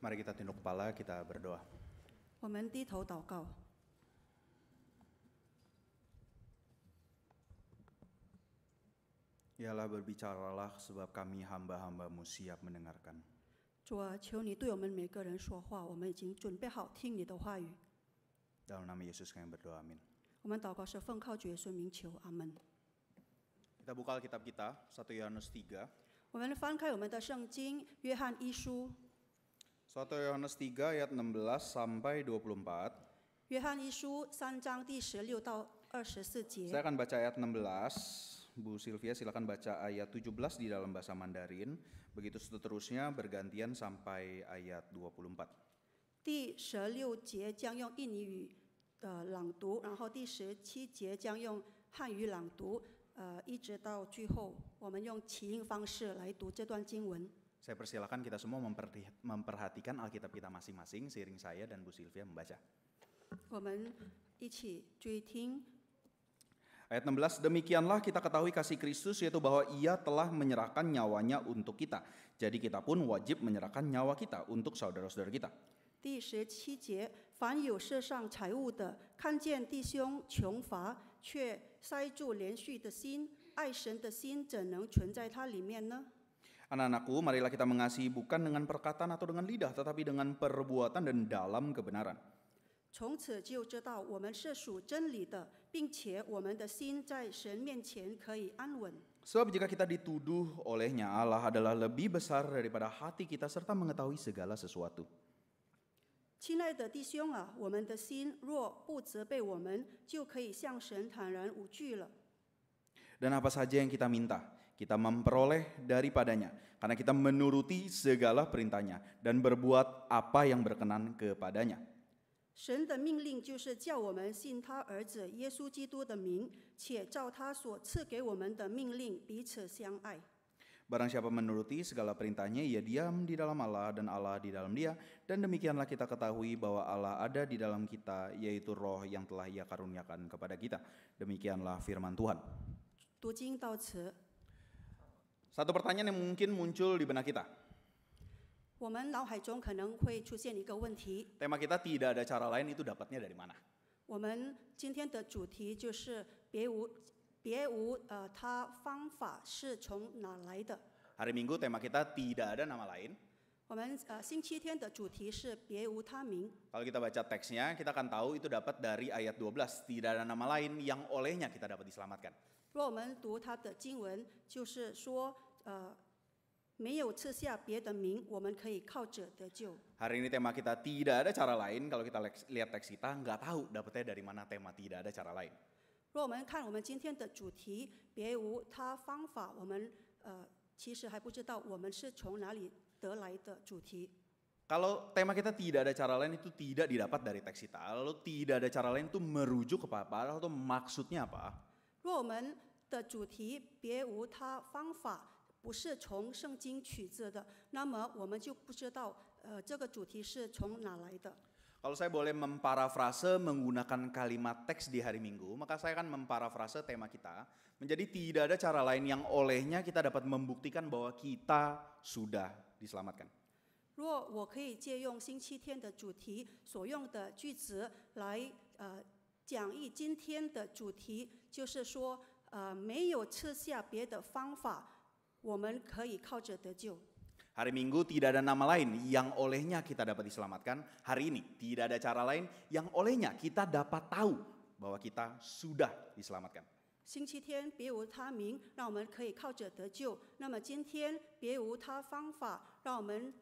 Mari kita tunduk kepala, kita berdoa. 我们低头祷告。 Ya Allah, berbicaralah sebab kami hamba-hamba-Mu siap mendengarkan. 主啊，求你对我们每个人说话，我们已经准备好听你的话语。 Dalam nama Yesus kami berdoa, amin. 我们祷告是奉靠主耶稣名求，阿门。 Kita buka Alkitab kita, 1 Yohanes 3. 我们翻开我们的圣经《约翰一书》， 1 Yohanes 3 ayat 16 sampai 24. 《约翰一书》3章第16到24 节。 Saya akan baca ayat 16. Bu Sylvia silakan baca ayat 17 di dalam bahasa Mandarin. Begitu seterusnya bergantian sampai ayat 24. 第16节将用印尼语朗读，然后第17节将用汉语朗读，一直到最后，我们用起音方式来读这段经文。 Saya persilakan kita semua memperhatikan Alkitab kita masing-masing seiring saya dan Bu Sylvia membaca. 我们一起注意听。 Ayat 16, demikianlah kita ketahui kasih Kristus, yaitu bahwa ia telah menyerahkan nyawanya untuk kita. Jadi kita pun wajib menyerahkan nyawa kita untuk saudara-saudara kita. 第17节，凡有世上财物的，看见弟兄穷乏，却塞住连续的心，爱神的心怎能存在他里面呢？ Anak-anakku, marilah kita mengasihi bukan dengan perkataan atau dengan lidah, tetapi dengan perbuatan dan dalam kebenaran. 从此就知道我们是属真理的，并且我们的心在神面前可以安稳。 Sebab jika kita dituduh olehnya, Allah adalah lebih besar daripada hati kita serta mengetahui segala sesuatu. 亲爱的弟兄啊，我们的心若不责备我们，就可以向神坦然无惧了。 Dan apa saja yang kita minta, kita memperoleh daripadanya, karena kita menuruti segala perintahnya dan berbuat apa yang berkenan kepadanya. 神的命令就是叫我们信他儿子耶稣基督的名，且照他所赐给我们的命令彼此相爱。 Barang siapa menuruti segala perintahnya, ia diam di dalam Allah dan Allah di dalam dia. Dan demikianlah kita ketahui bahwa Allah ada di dalam kita, yaitu roh yang telah ia karuniakan kepada kita. Demikianlah firman Tuhan. 读经到此， Satu pertanyaan yang mungkin muncul di benak kita. 我们脑海中可能会出现一个问题： Tema kita tidak ada cara lain, itu dapatnya dari mana? 我们今天的主题就是别无他方法是从哪来的？ Hari Minggu tema kita tidak ada nama lain. 我们星期天的主题是别无他名。 Kalau kita baca teksnya, kita akan tahu itu dapat dari ayat 12. Tidak ada nama lain yang olehnya kita dapat diselamatkan. 若我们读他的经文，就是说，没有赐下别的名，我们可以靠着得救。 Hari ini tema kita tidak ada cara lain. Kalau kita lihat teks kita, nggak tahu dapatnya dari mana tema tidak ada cara lain. 若我们看我们今天的主题别无他方法，我们其实还不知道我们是从哪里得来的主题。 Kalau tema kita tidak ada cara lain itu tidak didapat dari teks kita. Lalu tidak ada cara lain itu merujuk ke apa atau maksudnya apa? 若我们的主题别无他方法不是从圣经取自的，那么我们就不知道这个主题是从哪来的。 Kalau saya boleh memparafrase menggunakan kalimat teks di hari Minggu, maka saya akan memparafrase tema kita menjadi tidak ada cara lain yang olehnya kita dapat membuktikan bahwa kita sudah diselamatkan. 若我可以借用星期天的主题所用的句子来讲义今天的主题，就是说没有赐下别的方法，我们可以靠着得救。 Hari Minggu tidak ada nama lain yang olehnya kita dapat diselamatkan. Hari ini tidak ada cara lain yang olehnya kita dapat tahu bahwa kita sudah diselamatkan. 星期天别无他名，让我们可以靠着得救。那么今天别无他方法，让我们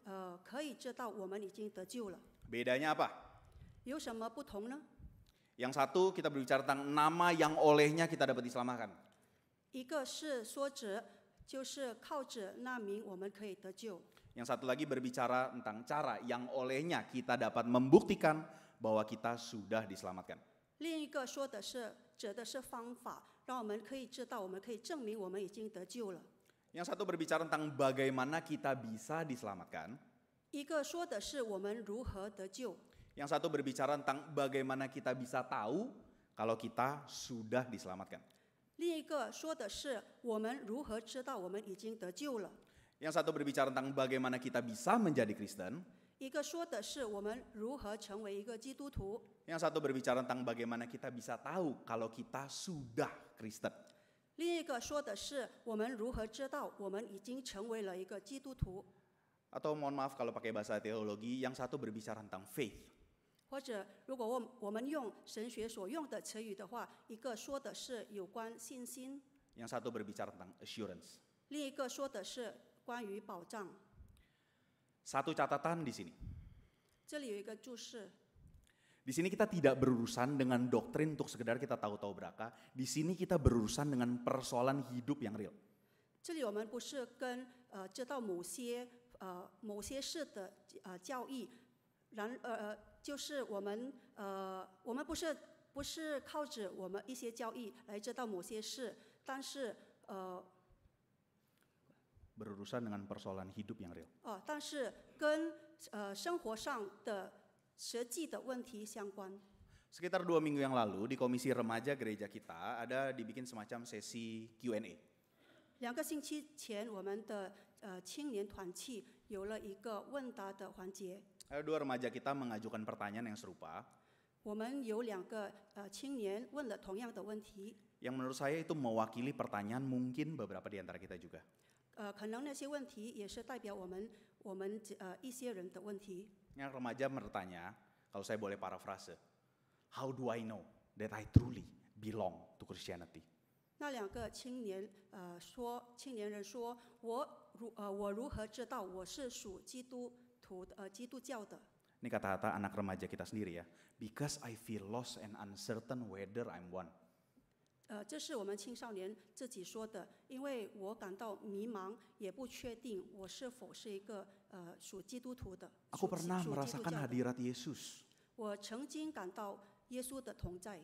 可以知道我们已经得救了。 Bedanya apa? 有什么不同呢？ Yang satu kita berbicara tentang nama yang olehnya kita dapat diselamatkan. 一个是说着，就是靠着那名我们可以得救。 Yang satu lagi berbicara tentang cara yang olehnya kita dapat membuktikan bahwa kita sudah diselamatkan. 另一个说的是指的是方法，让我们可以知道，我们可以证明我们已经得救了。 Yang satu berbicara tentang bagaimana kita bisa diselamatkan. 一个说的是我们如何得救， Yang satu berbicara tentang bagaimana kita bisa tahu kalau kita sudah diselamatkan. 另一个说的是我们如何知道我们已经得救了。Yang satu berbicara tentang bagaimana kita bisa menjadi Kristen. 一个说的是我们如何成为一个基督徒， Yang satu berbicara tentang bagaimana kita bisa tahu kalau kita sudah Kristen. 另一个说的是我们如何知道我们已经成为了一个基督徒， Atau mohon maaf kalau pakai bahasa teologi, yang satu berbicara tentang faith. 或者如果我们用神学所用的词语的话，一个说的是有关信心， Yang satu berbicara tentang assurance. 另一个说的是关于保障。 Satu catatan di sini. 这里有一个注释， Di sini kita tidak berurusan dengan doktrin untuk sekedar kita tahu-tahu beraka. Di sini kita berurusan dengan persoalan hidup yang real. 这里我们不是跟知道某些事的教义，就是我们不是靠着我们一些教义来知道某些事，但是Berurusan dengan persoalan hidup yang real. 但是跟生活上的实际的问题相关。 Sekitar 2 minggu yang lalu di komisi remaja gereja kita ada dibikin semacam sesi Q&A. 2个星期前，我们的青年团契有了一个问答的环节。 Ada 2 remaja kita mengajukan pertanyaan yang serupa. 我们有2个青年问了同样的问题， Yang menurut saya itu mewakili pertanyaan mungkin beberapa di antara kita juga. 可能那些问题也是代表我们一些人的问题。 Yang remaja bertanya, kalau saya boleh parafrase, how do I know that I truly belong to Christianity? 那2个青年人说，我如何知道我是属基督教的？ Ini kata-kata anak remaja kita sendiri ya. Because I feel lost and uncertain whether I'm one. 这是我们青少年自己说的，因为我感到迷茫，也不确定我是否是一个属基督徒的。 Aku pernah 属基督 merasakan 教的。 hadirat Yesus. 我曾经感到耶稣的同在，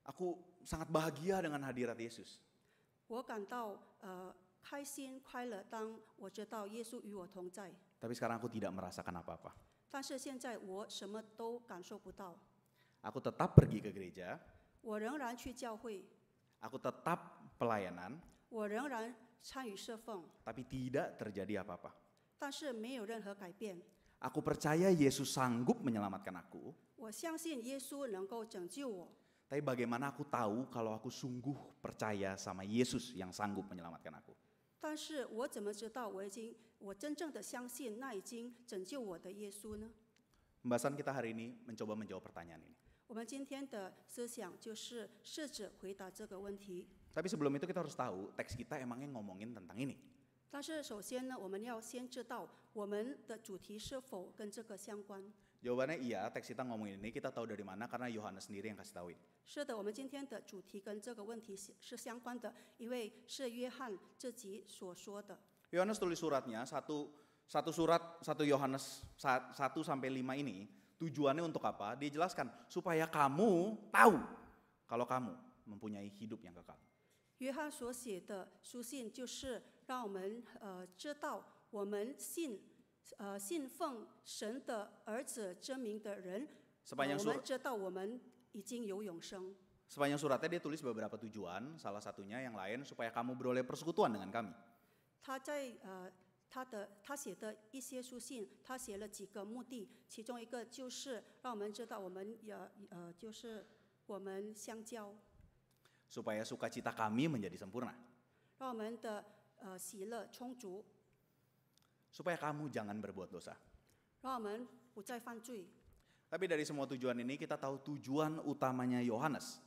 Aku sangat bahagia dengan hadirat Yesus. 我感到开心快乐，当我知道耶稣与我同在。 Tapi sekarang aku tidak merasakan apa-apa. 但是现在我什么都感受不到， Aku tetap pergi ke gereja, 我仍然去教会， aku tetap pelayanan, 我仍然参与侍奉， tapi tidak terjadi apa-apa. 但是没有任何改变。 Aku percaya Yesus sanggup menyelamatkan aku, 我相信耶稣能够拯救我， tapi bagaimana aku tahu kalau aku sungguh percaya sama Yesus yang sanggup menyelamatkan aku? 但是我怎么知道我真正的相信那已经拯救我的耶稣呢？ Pembahasan kita hari ini mencoba menjawab pertanyaan ini. 我们今天的思想就是试着回答这个问题。 Tapi sebelum itu kita harus tahu teks kita emangnya ngomongin tentang ini. 但是首先呢，我们要先知道我们的主题是否跟这个相关。 Jawabannya iya, teks kita ngomongin ini kita tahu dari mana karena Yohanes sendiri yang kasih tahuin. 是的，我们今天的主题跟这个问题是相关的，因为是约翰自己所说的。 Yohanes tulis suratnya satu surat 1 Yohanes 1 sampai 5 ini tujuannya untuk apa? Dia jelaskan supaya kamu tahu kalau kamu mempunyai hidup yang kekal. 约翰所写的书信就是让我们知道我们信奉神的儿子真名的人， Sepanjang 我们知道我们已经有永生。 Sepanjang suratnya dia tulis beberapa tujuan, salah satunya yang lain supaya kamu beroleh persekutuan dengan kami. 他写的一些书信，他写了几个目的，其中一个就是让我们知道我们就是我们相交， Supaya sukacita kami menjadi sempurna. 让我们的喜乐充足， Supaya kamu jangan berbuat dosa. 让我们不再犯罪。 Tapi dari semua tujuan ini kita tahu tujuan utamanya Yohanes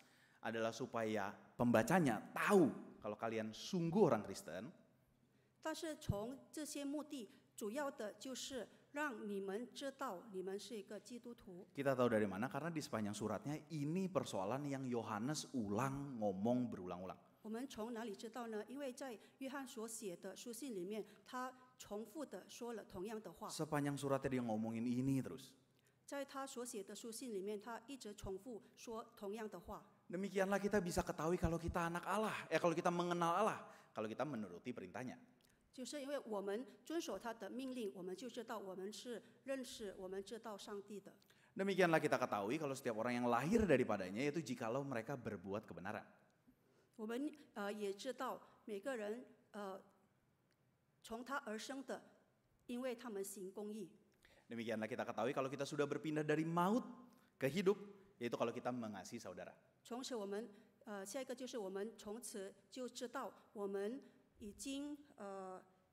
adalah supaya pembacanya tahu kalau kalian sungguh orang Kristen. 但是从这些目的，主要的就是让你们知道你们是一个基督徒。 Kita tahu dari mana? Karena di sepanjang suratnya ini persoalan yang Yohanes ngomong berulang-ulang. 我们从哪里知道呢？因为在约翰所写的书信里面，他重复的说了同样的话。 Sepanjang suratnya dia ngomongin ini terus. 在他所写的书信里面，他一直重复说同样的话。 Demikianlah kita bisa ketahui kalau kita anak Allah, kalau kita mengenal Allah, kalau kita menuruti perintahnya. 就是因为我们遵守他的命令，我们就知道我们是认识、我们知道上帝的。 Demikianlah kita ketahui kalau setiap orang yang lahir daripadanya yaitu jikalau mereka berbuat kebenaran. 我们也知道每个人从他而生的，因为他们行公义。 Demikianlah kita ketahui kalau kita sudah berpindah dari maut ke hidup, yaitu kalau kita mengasihi saudara. 从此我们下一个就是我们从此就知道我们已经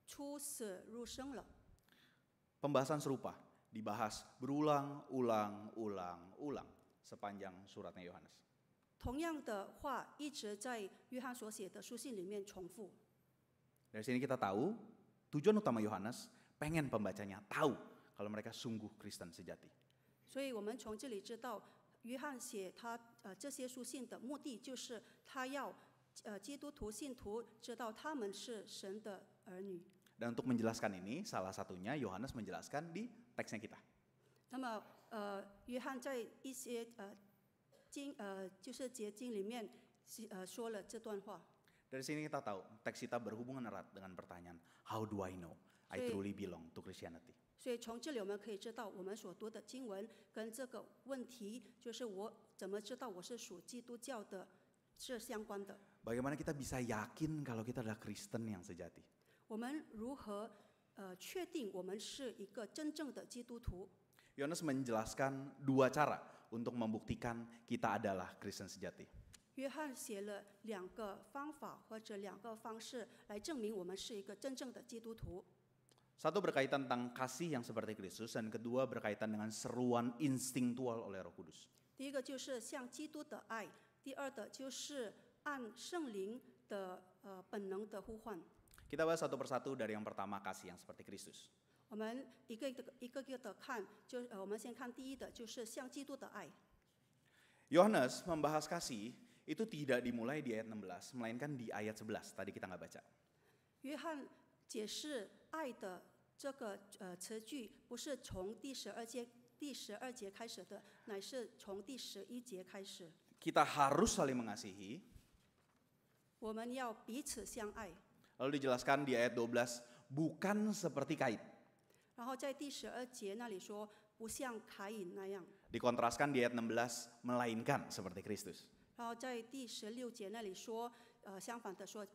出死入生了。 Pembahasan serupa dibahas berulang-ulang sepanjang suratnya Yohanes. 同样的话一直在约翰所写的书信里面重复。 Dari sini kita tahu tujuan utama Yohanes pengen pembacanya tahu kalau mereka sungguh Kristen sejati. 所以我们从这里知道，约翰写他这些书信的目的，就是他要基督徒信徒知道他们是神的儿女。 Dan untuk menjelaskan ini, salah satunya Yohanes menjelaskan di teksnya kita. 那么约翰在一些就是结经里面说了这段话。 Dari sini kita tahu teks kita berhubungan erat dengan pertanyaan, how do I know I truly belong to Christianity? 所以从这里我们可以知道，我们所读的经文跟这个问题，就是我怎么知道我是属基督教的，是相关的。 Bagaimana kita bisa yakin kalau kita adalah Kristen yang sejati? 我们如何确定我们是一个真正的基督徒？ Yohanes menjelaskan dua cara untuk membuktikan kita adalah Kristen sejati. 约翰写了2个方法或者2个方式来证明我们是一个真正的基督徒。 Satu berkaitan tentang kasih yang seperti Kristus, dan kedua berkaitan dengan seruan instingtual oleh Roh Kudus. 第一个就是像基督的爱，第二的就是按圣灵的本能的呼唤。 Kita bahas satu persatu dari yang pertama, kasih yang seperti Kristus. 我们一个一个的看，我们先看第一的，就是像基督的爱。 Yohanes membahas kasih itu tidak dimulai di ayat 16, melainkan di ayat 11. Tadi kita nggak baca. 约翰解释爱的这个词句，不是从第12节开始的，乃是从第11节开始。 Kita harus saling mengasihi. 我们要彼此相爱。 Lalu dijelaskan di ayat 12, bukan seperti Kain. 然后在第12节那里说，不像卡隐那样。 Dikontraskan di ayat 16, melainkan seperti Kristus. 然后在第16节那里说，相反的说，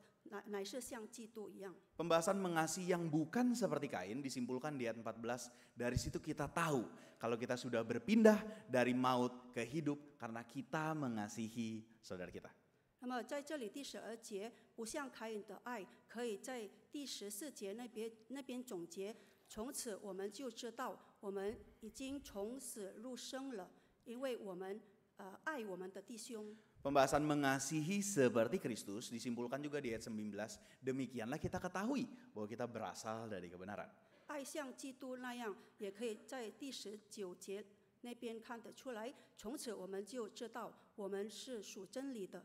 乃是像基督一样。 Pembahasan mengasihi yang bukan seperti Kain disimpulkan di ayat 14. Dari situ kita tahu kalau kita sudah berpindah dari maut ke hidup karena kita mengasihi saudara kita. 那么在这里第12节，不像卡隐的爱，可以在第14节那边总结。从此我们就知道，我们已经从死入生了，因为我们爱我们的弟兄。 Pembahasan mengasihi seperti Kristus disimpulkan juga di ayat 19. Demikianlah kita ketahui bahwa kita berasal dari kebenaran. 爱像基督那样，也可以在第19节那边看得出来。从此我们就知道，我们是属真理的。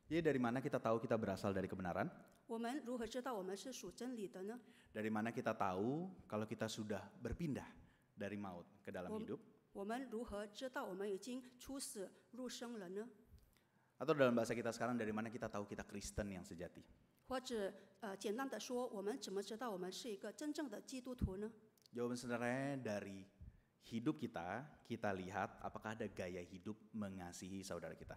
Jadi dari mana kita tahu kita berasal dari kebenaran? 我们如何知道我们是属真理的呢？ Dari mana kita tahu kalau kita sudah berpindah dari maut ke dalam hidup? 我们如何知道我们已经出死入生了呢？ Atau dalam bahasa kita sekarang, dari mana kita tahu kita Kristen yang sejati? 或者简单的说，我们怎么知道我们是一个真正的基督徒呢？ Jawaban sederhananya dari hidup kita, kita lihat apakah ada gaya hidup mengasihi saudara kita.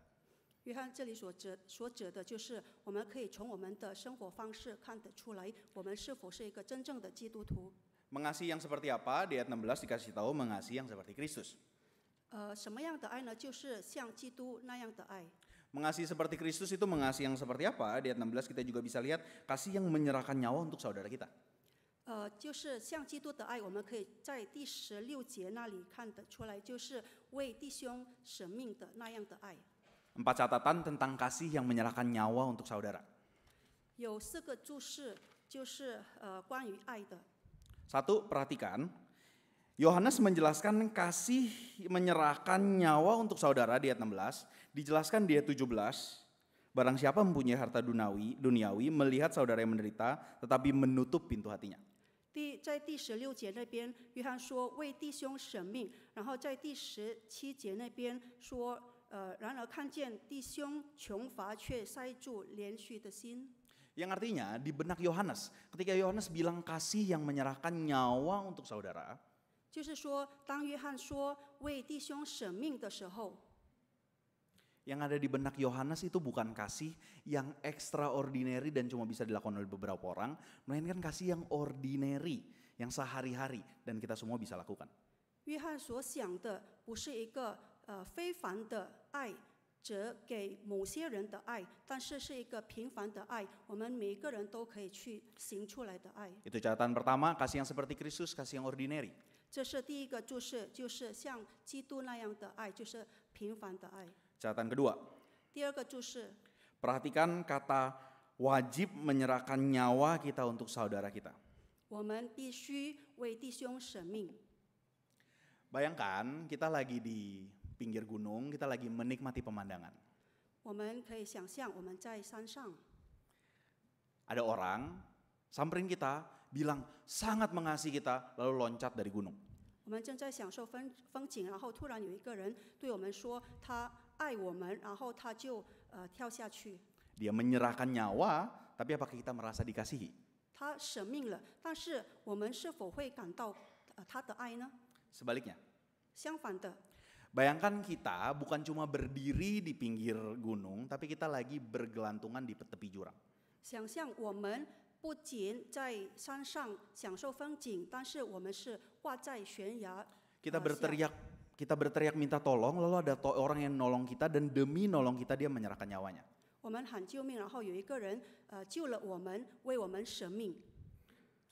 约翰这里所指的就是我们可以从我们的生活方式看得出来，我们是否是一个真正的基督徒。 Mengasihi yang seperti apa? Di ayat 16 dikasih tahu mengasihi yang seperti Kristus. 什么样的爱呢？就是像基督那样的爱。 Mengasihi seperti Kristus itu mengasihi yang seperti apa? Di ayat 16 kita juga bisa lihat kasih yang menyerahkan nyawa untuk saudara kita. 就是像基督的爱，我们可以在第16节那里看得出来，就是为弟兄舍命的那样的爱。 4 catatan tentang kasih yang menyerahkan nyawa untuk saudara. 有4个注释，就是关于爱的。 1, perhatikan. Yohanes menjelaskan kasih menyerahkan nyawa untuk saudara di ayat 16. Dijelaskan di ayat 17. Barang siapa mempunyai harta duniawi melihat saudara yang menderita tetapi menutup pintu hatinya. 在第16节那边，约翰说为弟兄舍命，然后在第17节那边说，然而看见弟兄穷乏却塞住连续的心。 Yang artinya di benak Yohanes, ketika Yohanes bilang kasih yang menyerahkan nyawa untuk saudara, 就是说，当约翰说为弟兄舍命的时候， Yang ada di benak Yohanes itu bukan kasih yang extraordinary dan cuma bisa dilakukan oleh beberapa orang, melainkan kasih yang ordinary, yang sehari-hari dan kita semua bisa lakukan. 约翰所想的不是一个非凡的爱，只给某些人的爱，但是是一个平凡的爱，我们每个人都可以去行出来的爱。 Itu catatan pertama, kasih yang seperti Kristus, kasih yang ordinary. 这是第一个注释，就是像基督那样的爱，就是平凡的爱。 Catatan kedua, 第二个注释， perhatikan kata wajib menyerahkan nyawa kita untuk saudara kita. 我们必须为弟兄舍命。 Bayangkan kita lagi di pinggir gunung, kita lagi menikmati pemandangan. 我们可以想象我们在山上， Ada orang samperin kita, bilang sangat mengasihi kita, lalu loncat dari gunung. 我们正在享受风景，然后突然有一个人对我们说他爱我们，然后他就跳下去。 Dia menyerahkan nyawa, tapi apakah kita merasa dikasihi? 他舍命了，但是我们是否会感到他的爱呢？ Sebaliknya, 相反的， bayangkan kita bukan cuma berdiri di pinggir gunung, tapi kita lagi bergelantungan di tepi jurang. 想象我们不仅在山上享受风景，但是我们是挂在悬崖。 Kita berteriak minta tolong, lalu ada orang yang nolong kita dan demi nolong kita dia menyerahkan nyawanya. 我们喊救命，然后有一个人救了我们，为我们舍命。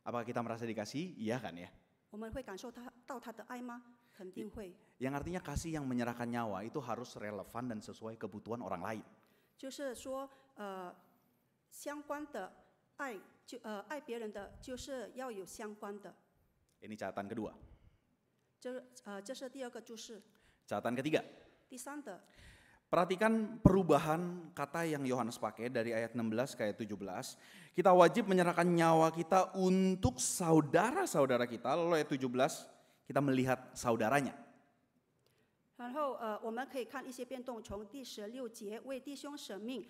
Apakah kita merasa dikasihi? Iya kan ya. 我们会感受到他的爱吗？肯定会。 Yang artinya kasih yang menyerahkan nyawa itu harus relevan dan sesuai kebutuhan orang lain. 就是说，相关的爱，爱别人的，就是要有相关的。 Ini catatan kedua. 这是第二个注释。 Catatan ketiga. 第三的， Perhatikan perubahan kata yang Yohanes pakai dari ayat 16 ke ayat 17. Kita wajib menyerahkan nyawa kita untuk saudara-saudara kita. Lalu ayat 17 kita melihat saudaranya. 然后我们可以看一些变动，从第16节为弟兄舍命，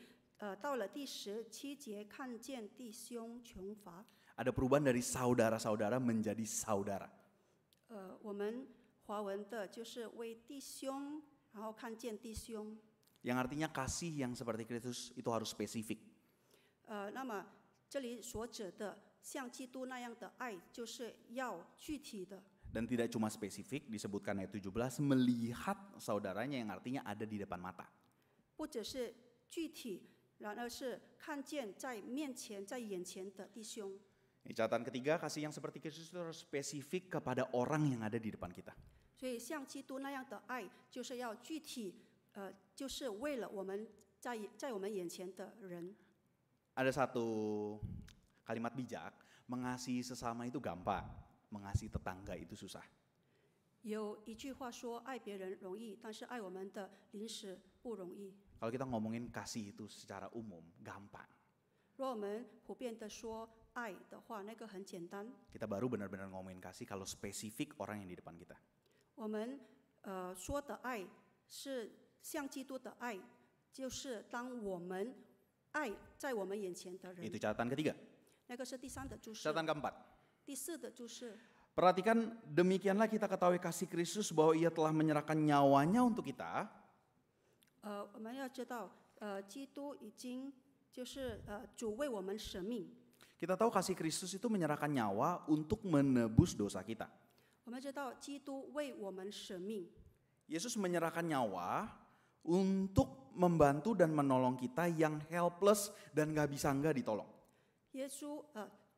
到了第17节看见弟兄穷乏。 Ada perubahan dari saudara-saudara menjadi saudara. 我们华文的就是为弟兄，然后看见弟兄。 Yang artinya kasih yang seperti Kristus itu harus spesifik. 那么这里所指的像基督那样的爱，就是要具体的。 Dan tidak cuma spesifik, disebutkan ayat 17, melihat saudaranya yang artinya ada di depan mata. 不只是具体，然而是看见在面前、在眼前的弟兄。 Ini catatan ketiga, kasih yang seperti Kristus itu harus spesifik kepada orang yang ada di depan kita. 所以像基督那样的爱，就是要具体，就是为了我们在我们眼前的人。 Ada satu kalimat bijak, mengasihi sesama itu gampang, mengasihi tetangga itu susah. 有一句话说，爱别人容易，但是爱我们的邻舍不容易。 Kalau kita ngomongin kasih itu secara umum, gampang. 如果我们普遍的说爱的话，那个很简单。 Kita baru benar-benar ngomongin kasih kalau spesifik orang yang di depan kita. 我们说的爱是像基督的爱，就是当我们爱在我们眼前的人。 Itu catatan ketiga. 那个是第三的注释。 Catatan keempat. 第四的注释， Perhatikan, demikianlah kita ketahui kasih Kristus bahwa ia telah menyerahkan nyawanya untuk kita. 我们要知道，基督已经就是主为我们舍命。 Kita tahu kasih Kristus itu menyerahkan nyawa untuk menebus dosa kita. 我们知道基督为我们舍命， Yesus menyerahkan nyawa untuk membantu dan menolong kita yang helpless dan gak bisa nggak ditolong. 耶稣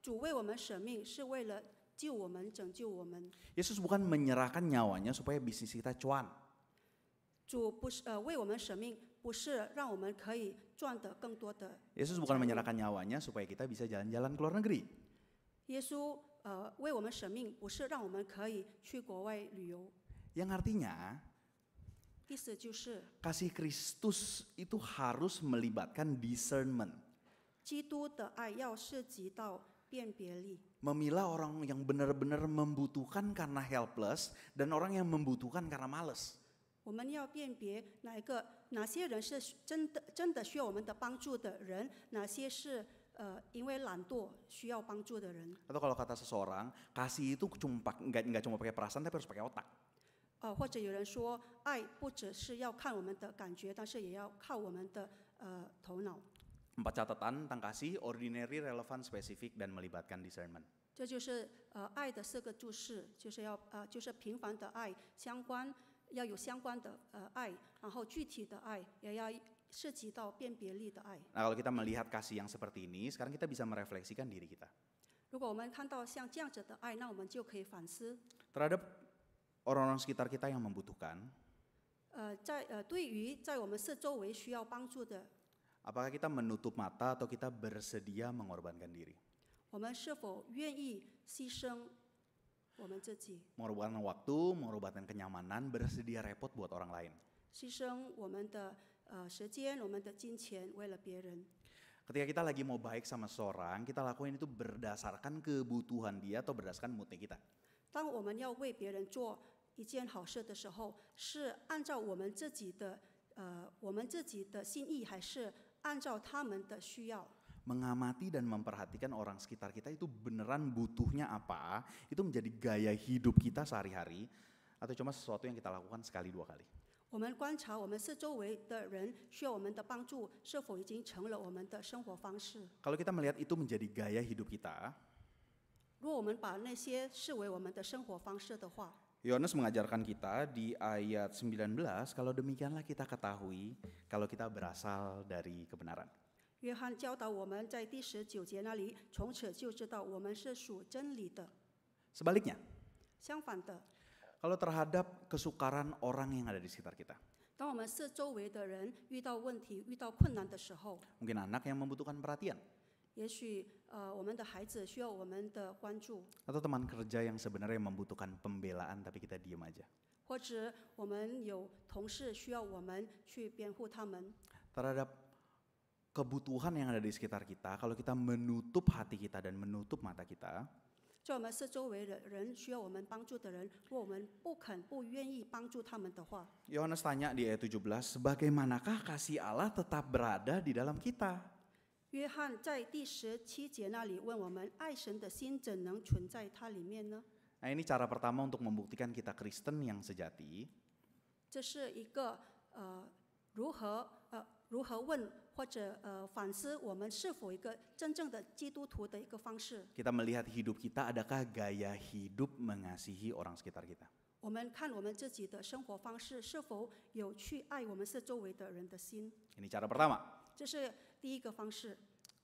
主为我们舍命是为了救我们、拯救我们。 Yesus bukan menyerahkan nyawanya supaya bisnis kita cuan. 主不是为我们舍命，不是让我们可以赚得更多的。 Yesus bukan menyerahkan nyawanya supaya kita bisa jalan-jalan ke luar negeri. 耶稣为我们舍命，不是让我们可以去国外旅游。 Yang artinya 意思就是， kasih Kristus itu harus melibatkan discernment. 基督的爱要涉及到辨别力， Memilah orang yang benar-benar membutuhkan karena helpless dan orang yang membutuhkan karena males. 我们要辨别哪些人是真的需要我们的帮助的人，哪些是因为懒惰需要帮助的人。 Atau kalau kata seseorang, kasih itu nggak cuma pakai perasaan tapi harus pakai otak. 或者有人说，爱不只是要看我们的感觉，但是也要靠我们的头脑。 4 catatan tentang kasih, ordinary, relevan, spesifik, dan melibatkan discernment. 这就是爱的4个注释，就是平凡的爱，要有相关的爱，然后具体的爱也要涉及到辨别力的爱。 Nah, kalau kita melihat kasih yang seperti ini, sekarang kita bisa merefleksikan diri kita 如果我们看到像这样子的爱，那我们就可以反思， terhadap orang-orang sekitar kita yang membutuhkan. 对于在我们四周围需要帮助的， Apakah kita menutup mata atau kita bersedia mengorbankan diri? 我们是否愿意牺牲我们自己， Mengorbankan waktu, mengorbankan kenyamanan, bersedia repot buat orang lain. 牺牲我们的时间、我们的金钱，为了别人。 Ketika kita lagi mau baik sama seseorang, kita lakuin itu berdasarkan kebutuhan dia atau berdasarkan moodnya kita. 当我们要为别人做一件好事的时候，是按照我们自己的心意，还是按照他们的需要？ Mengamati dan memperhatikan orang sekitar kita itu beneran butuhnya apa, itu menjadi gaya hidup kita sehari-hari, atau cuma sesuatu yang kita lakukan sekali 2 kali. 我们观察我们四周围的人需要我们的帮助，是否已经成了我们的生活方式？ Kalau kita melihat itu menjadi gaya hidup kita, 如果我们把那些视为我们的生活方式的话， Yohanes mengajarkan kita di ayat 19, kalau demikianlah kita ketahui kalau kita berasal dari kebenaran. 约翰教导我们在第19节那里，从此就知道我们是属真理的。 Sebaliknya, 相反的， kalau terhadap kesukaran orang yang ada di sekitar kita, 当我们四周围的人遇到问题、遇到困难的时候， mungkin anak yang membutuhkan perhatian, 也许我们的孩子需要我们的关注， atau teman kerja yang sebenarnya membutuhkan pembelaan tapi kita diem aja. 或者我们有同事需要我们去辩护他们。 Terhadap kebutuhan yang ada di sekitar kita, kalau kita menutup hati kita dan menutup mata kita, 在我们四周围的人需要我们帮助的人，如果我们不愿意帮助他们的话， Yohanes tanya di ayat 17, bagaimanakah kasih Allah tetap berada di dalam kita? 约翰在第17节那里问我们：爱神的心怎能存在它里面呢？ Nah, ini cara pertama untuk membuktikan kita Kristen yang sejati. 这是一个如何问或者反思我们是否一个真正的基督徒的一个方式。 Kita melihat hidup kita, adakah gaya hidup mengasihi orang sekitar kita? 我们看我们自己的生活方式是否有去爱我们四周围的人的心， Ini cara pertama. 这是第一个方式。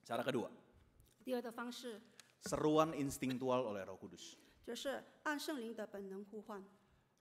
Cara kedua, 第二个方式 seruan instingtual oleh Roh Kudus. 就是按圣灵的本能呼唤。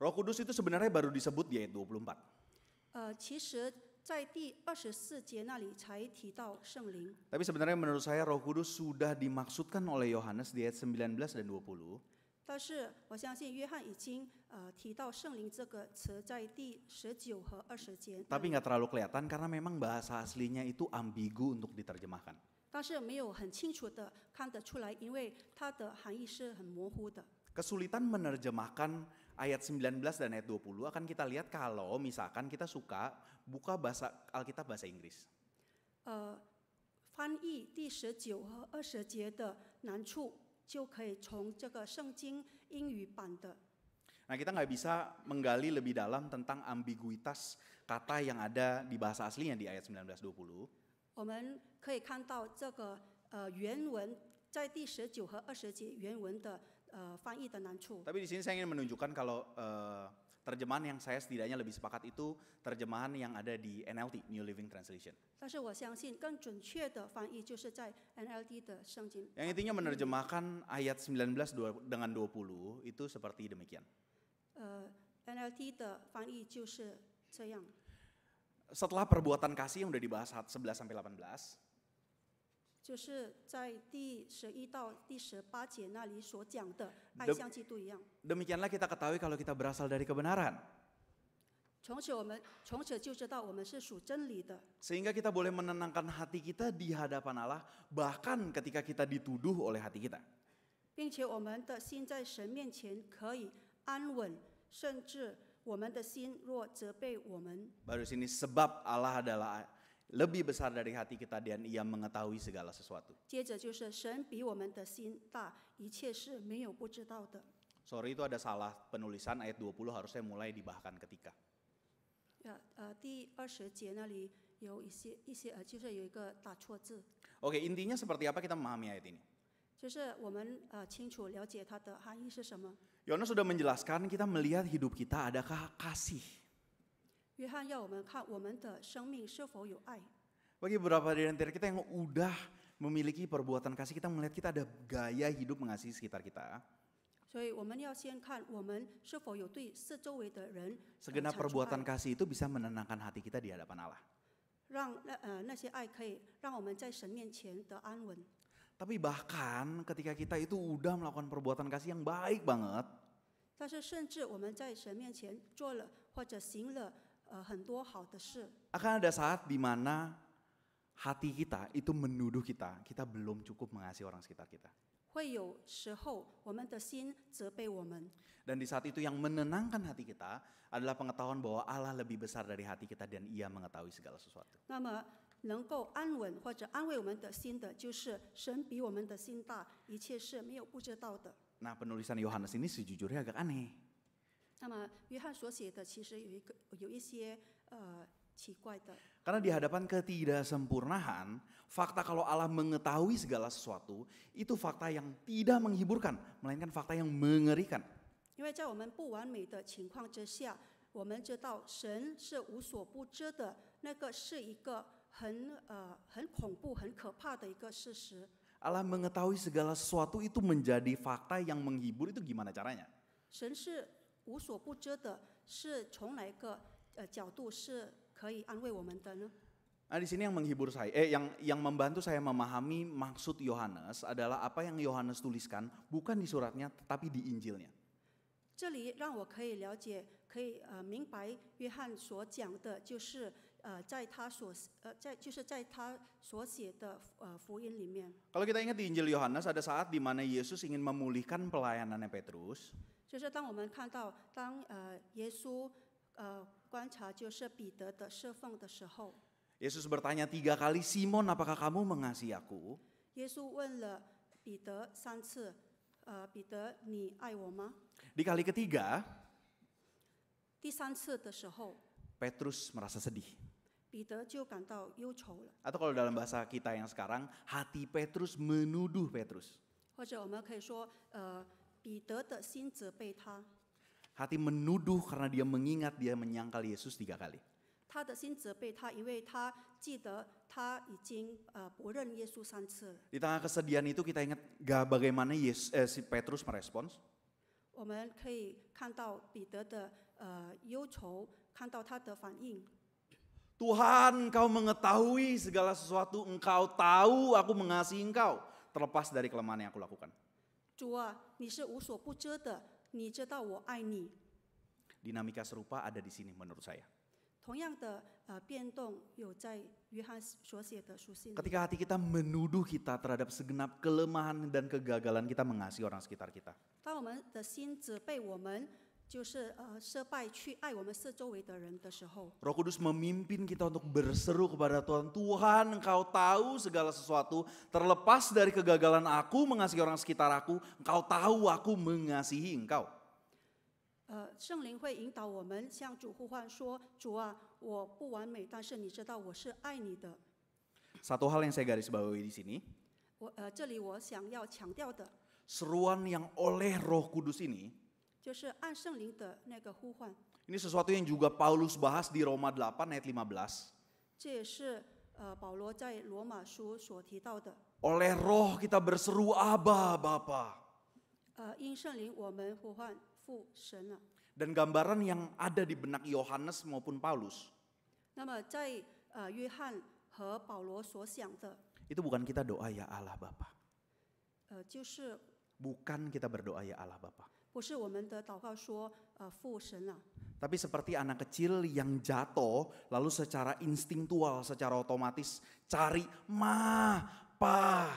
Roh Kudus itu sebenarnya baru disebut di ayat 24. 其实，在第24节那里才提到圣灵， Tapi sebenarnya menurut saya Roh Kudus sudah dimaksudkan oleh Yohanes di ayat 19 dan 20. 但是我相信约翰已经提到圣灵这个词在第19和20节， Tapi nggak terlalu kelihatan karena memang bahasa aslinya itu ambigu untuk diterjemahkan. 但是没有很清楚的看得出来，因为它的含义是很模糊的。 Kesulitan menerjemahkan ayat 19 dan ayat 20 akan kita lihat kalau misalkan kita suka buka bahasa Alkitab bahasa Inggris. 翻译第19和20节的难处，就可以从这个圣经英语版的。 Nah, kita nggak bisa menggali lebih dalam tentang ambiguitas kata yang ada di bahasa aslinya di ayat 19-20. 我们可以看到这个原文在第19和20节原文的翻译的难处。 Tapi di sini saya ingin menunjukkan kalau terjemahan yang saya setidaknya lebih sepakat itu terjemahan yang ada di NLT, New Living Translation. 但是我相信更准确的翻译就是在 NLT 的圣经。 Yang intinya menerjemahkan ayat 19 dengan 20 itu seperti demikian. NLT 的翻译就是这样。 Setelah perbuatan kasih yang udah dibahas 11 sampai 18, 就是在第11到第18节那里所讲的爱像基督一样。 demikianlah kita ketahui kalau kita berasal dari kebenaran. 从此就知道我们是属真理的， Sehingga kita boleh menenangkan hati kita di hadapan Allah bahkan ketika kita dituduh oleh hati kita. 并且我们的心在神面前可以安稳，甚至我们的心若责备我们， Baru sini sebab Allah adalah lebih besar dari hati kita dan Ia mengetahui segala sesuatu. 接着就是神比我们的心大，一切是没有不知道的。Sorry, itu ada salah penulisan ayat 20 harusnya mulai di bahkan ketika. 第20节那里有一些就是有一个打错字， Oke, intinya seperti apa kita memahami ayat ini? 就是我们清楚了解它的含义是什么。 Yohanes sudah menjelaskan kita melihat hidup kita adakah kasih. 约翰要我们看我们的生命是否有爱。 Bagi beberapa dari antara kita yang udah memiliki perbuatan kasih, kita melihat kita ada gaya hidup mengasihi sekitar kita. 所以我们要先看我们是否有对四周围的人 Segenap 产出 perbuatan 爱， kasih itu bisa menenangkan hati kita di hadapan Allah. 让那些爱可以让我们在神面前得安稳。 Tapi bahkan ketika kita itu udah melakukan perbuatan kasih yang baik banget, 但是甚至我们在神面前做了或者行了很多好的事， akan ada saat di mana hati kita itu menuduh kita belum cukup mengasihi orang sekitar kita. 会有时候我们的心责备我们。 Dan di saat itu yang menenangkan hati kita adalah pengetahuan bahwa Allah lebih besar dari hati kita dan Ia mengetahui segala sesuatu. 那么能够安稳或者安慰我们的心的，就是神比我们的心大，一切是没有不知道的。 Nah, penulisan Yohanes ini sejujurnya agak aneh. 那么约翰所写的其实有一些奇怪的， Karena di hadapan ketidaksempurnaan, fakta kalau Allah mengetahui segala sesuatu itu fakta yang tidak menghiburkan, melainkan fakta yang mengerikan. 因为在我们不完美的情况之下，我们知道神是无所不知的，那个是一个很恐怖、很可怕的一个事实。 Allah mengetahui segala sesuatu itu menjadi fakta yang menghibur, itu gimana caranya? 神是无所不知的，是从哪一个角度是可以安慰我们的呢？ Nah, di sini yang menghibur saya, yang membantu saya memahami maksud Yohanes adalah apa yang Yohanes tuliskan bukan di suratnya tetapi di Injilnya. 这里让我可以了解，可以明白约翰所讲的，就是在他所写的福音里面。 Kalau kita ingat di Injil Yohanes ada saat di mana Yesus ingin memulihkan pelayanannya Petrus. 就是当我们看到，当耶稣观察就是彼得的侍奉的时候， Yesus bertanya 3 kali, Simon apakah kamu mengasihi aku? 耶稣问了彼得3次，彼得你爱我吗？ Di kali ketiga, 第3次的时候， Petrus merasa sedih. 彼得就感到忧愁了， Atau kalau dalam bahasa kita yang sekarang, hati Petrus menuduh Petrus. 或者我们可以说，彼得的心责备他， Hati menuduh karena dia mengingat dia menyangkal Yesus 3 kali. 他的心责备他，因为他记得他已经不认耶稣3次了。 Di tengah kesedihan itu kita ingat bagaimana si Petrus merespons. 我们可以看到彼得的忧愁，看到他的反应。 Tuhan, Engkau mengetahui segala sesuatu, Engkau tahu aku mengasihi Engkau, terlepas dari kelemahan yang aku lakukan. 主啊，你是无所不知的，你知道我爱你。 Dinamika serupa ada di sini menurut saya. 同样的变动有在约翰所写的书信里。 Ketika hati kita menuduh kita terhadap segenap kelemahan dan kegagalan kita mengasihi orang sekitar kita. 当我们的心责备我们，就是失败去爱我们四周围的人的时候， Roh Kudus memimpin kita untuk berseru kepada Tuhan, Tuhan Engkau tahu segala sesuatu, terlepas dari kegagalan aku mengasihi orang sekitar aku, Engkau tahu aku mengasihi Engkau. 圣灵会引导我们向主呼唤说：“主啊，我不完美，但是你知道我是爱你的。 Satu hal yang saya garis bawahi di sini, 这里我想要强调的 seruan yang oleh Roh Kudus ini, 就是按圣灵的那个呼唤， ini sesuatu yang juga Paulus bahas di Roma 8 ayat 15. 这也是保罗在罗马书所提到的。 Oleh Roh kita berseru Aba Bapa. 因圣灵我们呼唤父神了。 Dan gambaran yang ada di benak Yohanes maupun Paulus, 那么在约翰和保罗所想的， itu bukan kita doa ya Allah Bapa. 就是 Bukan kita berdoa ya Allah Bapa. 不是我们的祷告说父神了， Tapi seperti anak kecil yang jatuh, lalu secara instingtual, secara otomatis cari ma, pa.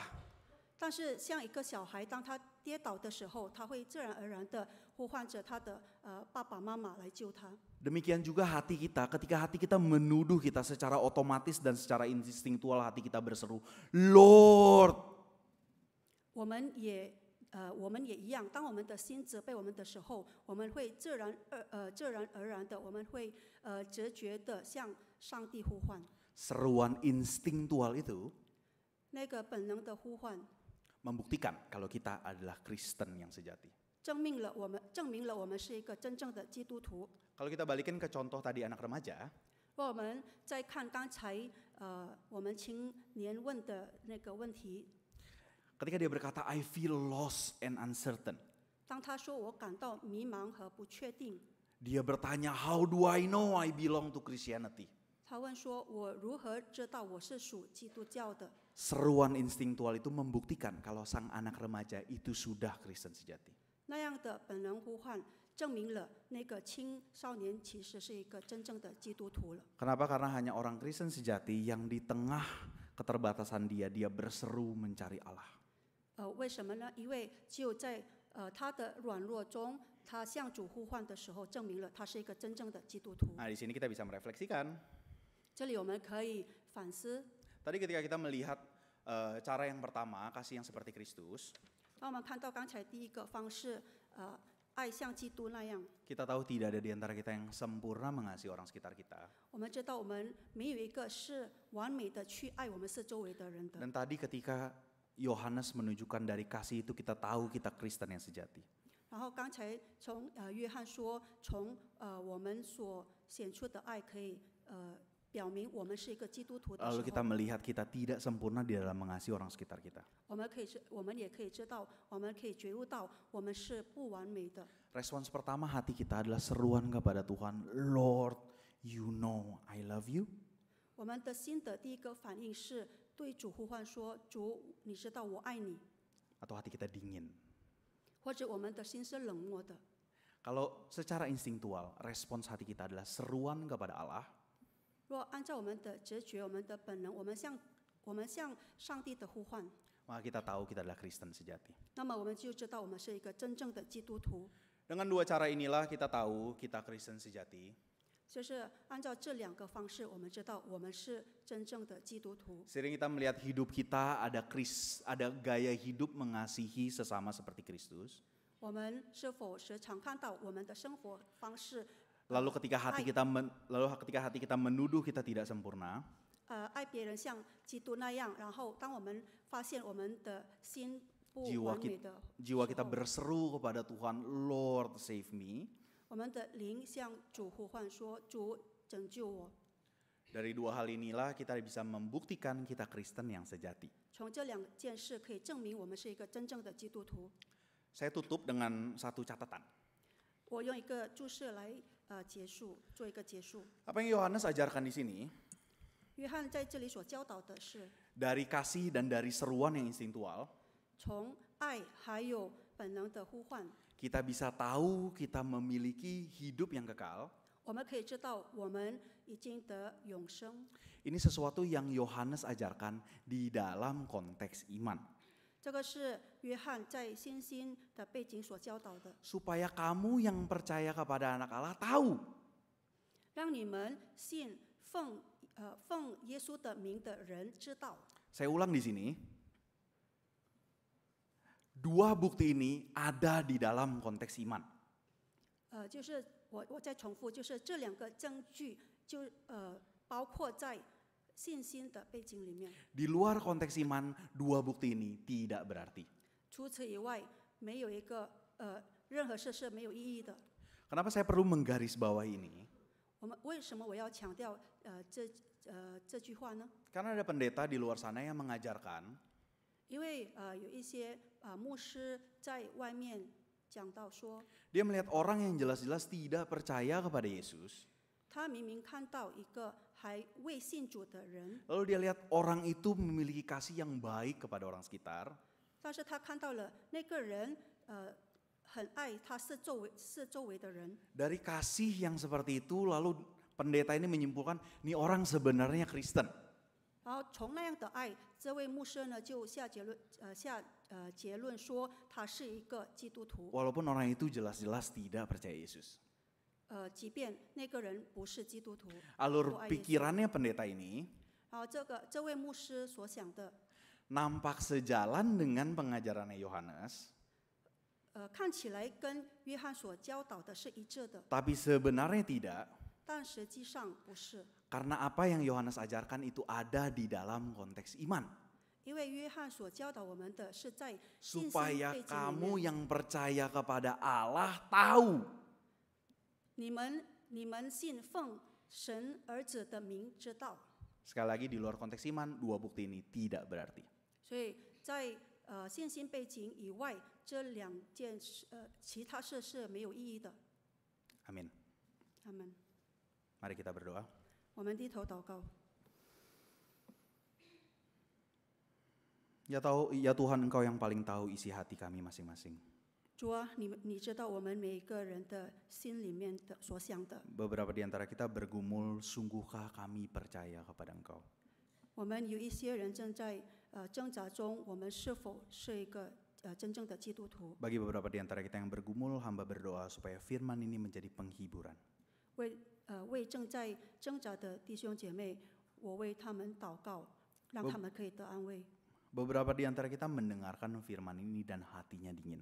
但是像一个小孩，当他跌倒的时候，他会自然而然的呼唤着他的爸爸妈妈来救他。 Demikian juga hati kita, ketika hati kita menuduh kita secara otomatis dan secara instingtual hati kita berseru, Lord. 我们也我们也一样，当我们的心责备我们的时候，我们会自然而然的，我们会直觉的向上帝呼唤。 Seruan instingtual itu 那个本能的呼唤， membuktikan kalau kita adalah Kristen yang sejati. 证明了我们是一个真正的基督徒。 Kalau kita balikin ke contoh tadi anak remaja, 我们再看刚才我们青年问的那个问题， ketika dia berkata I feel lost and uncertain, 当他说我感到迷茫和不确定， dia bertanya how do I know I belong to Christianity? 他问说我如何知道我是属基督教的？ Seruan instingtual itu membuktikan kalau sang anak remaja itu sudah Kristen sejati. 那样的本能呼唤，证明了那个青少年其实是一个真正的基督徒了。 Kenapa? Karena hanya orang Kristen sejati yang di tengah keterbatasan dia berseru mencari Allah. 为什么呢？因为只有在他的软弱中，他向主呼唤的时候，证明了他是一个真正的基督徒。 Nah, di sini kita bisa merefleksikan. 这里我们可以反思。 Tadi ketika kita melihat cara yang pertama, kasih yang seperti Kristus, 当我们看到刚才第一个方式，爱像基督那样， kita tahu tidak ada di antara kita yang sempurna mengasihi orang sekitar kita. 我们知道我们没有一个是完美的去爱我们四周围的人的。 Dan tadi ketika Yohanes menunjukkan dari kasih itu kita tahu kita Kristen yang sejati. 然后刚才从约翰说，从我们所显出的爱可以表明我们是一个基督徒的时 Lalu kita 候， melihat kita tidak sempurna di dalam mengasihi orang sekitar kita. 我们也可以知道，我们可以觉悟到我们是不完美的。 Respons pertama hati kita adalah seruan kepada Tuhan, Lord, you know I love you. 我们的心的第一个反应是对主呼唤说：“主，你知道我爱你。 Atau hati kita dingin. ”或者我们的心是冷漠的。 Kalau secara instingtual, respons hati kita adalah seruan kepada Allah, 若按照我们的直觉、我们的本能，我们向上帝的呼唤， maka kita tahu kita adalah Kristen sejati. 那么我们就知道我们是一个真正的基督徒。 Dengan dua cara inilah kita tahu kita Kristen sejati. 就是按照这两个方式，我们知道我们是真正的基督徒。 Sering kita melihat hidup kita ada gaya hidup mengasihi sesama seperti Kristus. 我们是否时常看到我们的生活方式， Lalu ketika hati kita menuduh kita tidak sempurna, 爱别人像基督那样，然后当我们发现我们的心不 jiwa 完美的 jiwa 时 kita 候， berseru kepada Tuhan, Lord save me. 我们的灵向主呼唤说：“主拯救我。” Dari dua hal inilah kita bisa membuktikan kita Kristen yang sejati. 从这两件事可以证明我们是一个真正的基督徒。 Saya tutup dengan satu catatan. 我用一个注释来做一个结束。 Apa yang Yohanes ajarkan di sini, 约翰在这里所教导的是， dari kasih dan dari seruan yang instingtual, 从爱还有本能的呼唤， kita bisa tahu kita memiliki hidup yang kekal. 我们可以知道我们已经得永生。 Ini sesuatu yang Yohanes ajarkan di dalam konteks iman. 这个是约翰在信心的背景所教导的， Supaya kamu yang percaya kepada anak Allah tahu 让你们信奉耶稣的名的人知道。 Saya ulang di sini. Dua bukti ini ada di dalam konteks iman. 就是我再重复，就是这两个证据就包括在信心的背景里面。 Di luar konteks iman, dua bukti ini tidak berarti. 除此以外，没有一个任何事是没有意义的。 Kenapa saya perlu menggarisbawahi ini? 为什么我要强调这句话呢？ Karena ada pendeta di luar sana yang mengajarkan 因为有一些牧师在外面讲到说， dia melihat orang yang jelas-jelas tidak percaya kepada Yesus. 他明明看到一个还未信主的人， Lalu dia lihat orang itu memiliki kasih yang baik kepada orang sekitar. 但是他看到了那个人很爱他四周围的人。 Dari kasih yang seperti itu, lalu pendeta ini menyimpulkan, ini orang sebenarnya Kristen. 然后从那样的爱，这位牧师呢就下结论说他是一个基督徒。 Walaupun orang itu jelas-jelas tidak percaya Yesus. 即便那个人不是基督徒， Alur 不爱耶稣 pikirannya pendeta ini 然后这位牧师所想的， nampak sejalan dengan pengajarannya Yohanes. 看起来跟约翰所教导的是一致的， Tapi sebenarnya tidak, 但实际上不是， karena apa yang Yohanes ajarkan itu ada di dalam konteks iman. 因为约翰所教导我们的是在信心 Supaya 背景里 kamu 面， yang percaya kepada Allah tahu 你们信奉神儿子的名知道， Sekali lagi di luar konteks iman, dua bukti ini tidak berarti. 所以在信心背景以外，这两件其他事是没有意义的。 Amin. 阿门。 Mari kita berdoa. 我们低头祷告。 Ya Tuhan, Engkau yang paling tahu isi hati kami masing-masing. 主啊，你知道我们每一个人的心里面的所想的。 Beberapa di antara kita bergumul, sungguhkah kami percaya kepada Engkau? 我们有一些人正在挣扎中，我们是否是一个真正的基督徒？ Bagi beberapa di antara kita yang bergumul, hamba berdoa supaya firman ini menjadi penghiburan. 为正在挣扎的弟兄姐妹，我为他们祷告，让他们可以得安慰。 Beberapa di antara kita mendengarkan firman ini dan hatinya dingin.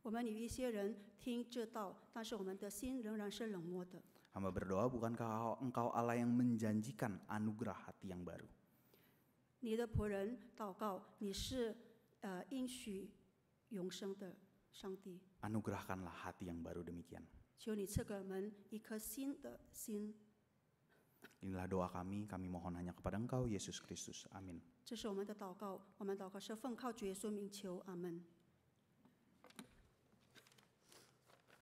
我们有一些人听知道，但是我们的心仍然是冷漠的。 Hamba berdoa, bukankah Engkau Allah yang menjanjikan anugerah hati yang baru? 你的仆人祷告，你是应许永生的上帝， Anugerahkanlah hati yang baru demikian. 求你赐给我们一颗新的心。 Inilah doa kami mohon hanya kepada Engkau, Yesus Kristus. Amin. 这是我们的祷告，我们祷告是奉靠主耶稣名求，阿门。